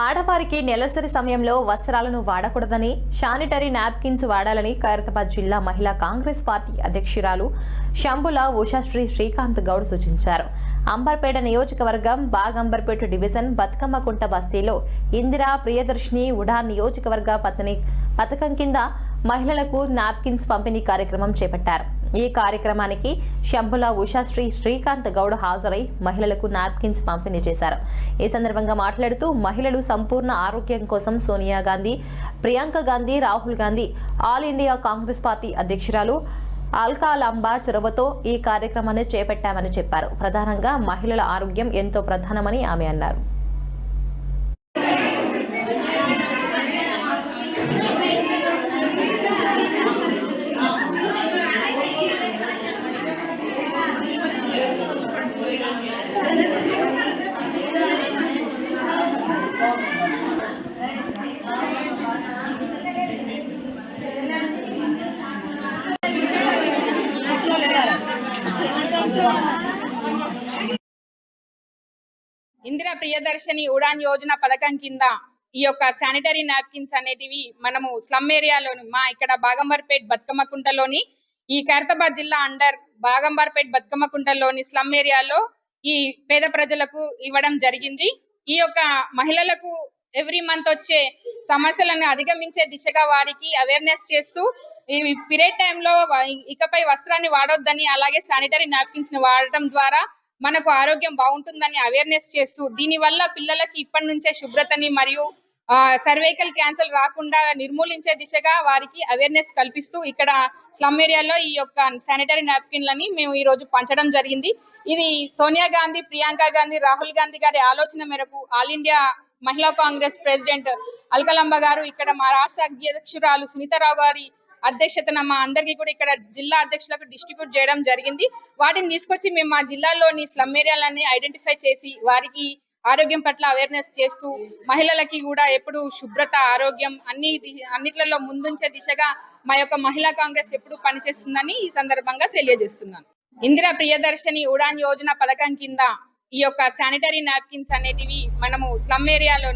ఆడవారికి నెలసరి సమయంలో వస్త్రాలను వాడకూడదని, శానిటరీ నాప్కిన్స్ వాడాలని ఖైరతాబాద్ జిల్లా మహిళా కాంగ్రెస్ పార్టీ అధ్యక్షురాలు శంభుల ఉషాశ్రీ శ్రీకాంత్ గౌడ్ సూచించారు. అంబర్పేట నియోజకవర్గం బాగంబర్పేట డివిజన్ బతుకమ్మకుంట బస్తీలో ఇందిరా ప్రియదర్శిని ఉడాన్ నియోజకవర్గ పథకం కింద మహిళలకు నాప్కిన్స్ పంపిణీ కార్యక్రమం చేపట్టారు. ఈ కార్యక్రమానికి శంభుల ఉషాశ్రీ శ్రీకాంత్ గౌడ్ హాజరై మహిళలకు నాప్కిన్స్ పంపిణీ చేశారు. ఈ సందర్భంగా మాట్లాడుతూ మహిళలు సంపూర్ణ ఆరోగ్యం కోసం Sonia Gandhi, Priyanka Gandhi, Rahul Gandhi all India Congress party అధ్యక్షురాలు అల్కాలాంబా చొరవతో ఈ కార్యక్రమాన్ని చేపట్టామని చెప్పారు. ప్రధానంగా మహిళల ఆరోగ్యం ఎంతో ప్రధానమని ఆమె అన్నారు. ఇందిరా ప్రియదర్శిని ఉడాన్ యోజన పథకం కింద ఈ యొక్క శానిటరీ నాప్కిన్స్ అనేటివి మనము స్లమ్ ఏరియాలోని ఇక్కడ బాగంబర్పేట్ బతుకమ్మకుంటలోని ఈ ఖైరతాబాద్ జిల్లా అండర్ బాగంబర్పేట్ బతుకమ్మకుంటలోని స్లమ్ ఏరియాలో ఈ పేద ప్రజలకు ఇవ్వడం జరిగింది. ఈ యొక్క మహిళలకు ఎవ్రీ మంత్ వచ్చే సమస్యలను అధిగమించే దిశగా వారికి అవేర్నెస్ చేస్తూ ఈ పీరియడ్ టైంలో ఇకపై వస్త్రాన్ని వాడొద్దని, అలాగే శానిటరీ నాప్కిన్స్ ని వాడటం ద్వారా మనకు ఆరోగ్యం బాగుంటుందని అవేర్నెస్ చేస్తూ దీని వల్ల పిల్లలకి ఇప్పటి నుంచే శుభ్రతని మరియు సర్వైకల్ క్యాన్సర్ రాకుండా నిర్మూలించే దిశగా వారికి అవేర్నెస్ కల్పిస్తూ ఇక్కడ స్లమ్ ఏరియాలో ఈ యొక్క శానిటరీ నాప్కిన్లని మేము ఈ రోజు పంచడం జరిగింది. ఇది సోనియా గాంధీ, ప్రియాంక గాంధీ, రాహుల్ గాంధీ గారి ఆలోచన మేరకు ఆల్ ఇండియా మహిళా కాంగ్రెస్ ప్రెసిడెంట్ అల్కలాంబ గారు, ఇక్కడ మా రాష్ట్ర అధ్యక్షురాలు సునీతారావు గారి అధ్యక్షతన మా అందరికీ కూడా ఇక్కడ జిల్లా అధ్యక్షులకు డిస్ట్రిబ్యూట్ చేయడం జరిగింది. వాటిని తీసుకొచ్చి మేము మా జిల్లాలోని స్లమ్ ఏరియాలని ఐడెంటిఫై చేసి వారికి ఆరోగ్యం పట్ల అవేర్నెస్ చేస్తూ మహిళలకి కూడా ఎప్పుడు శుభ్రత, ఆరోగ్యం అన్నిట్లలో ముందుంచే దిశగా మా యొక్క మహిళా కాంగ్రెస్ ఎప్పుడు పనిచేస్తుందని ఈ సందర్భంగా తెలియజేస్తున్నాను. ఇందిరా ప్రియదర్శిని ఉడాన్ యోజన పథకం కింద ఈ యొక్క శానిటరీ నాప్కిన్స్ అనేటివి మనము స్లమ్ ఏరియాలో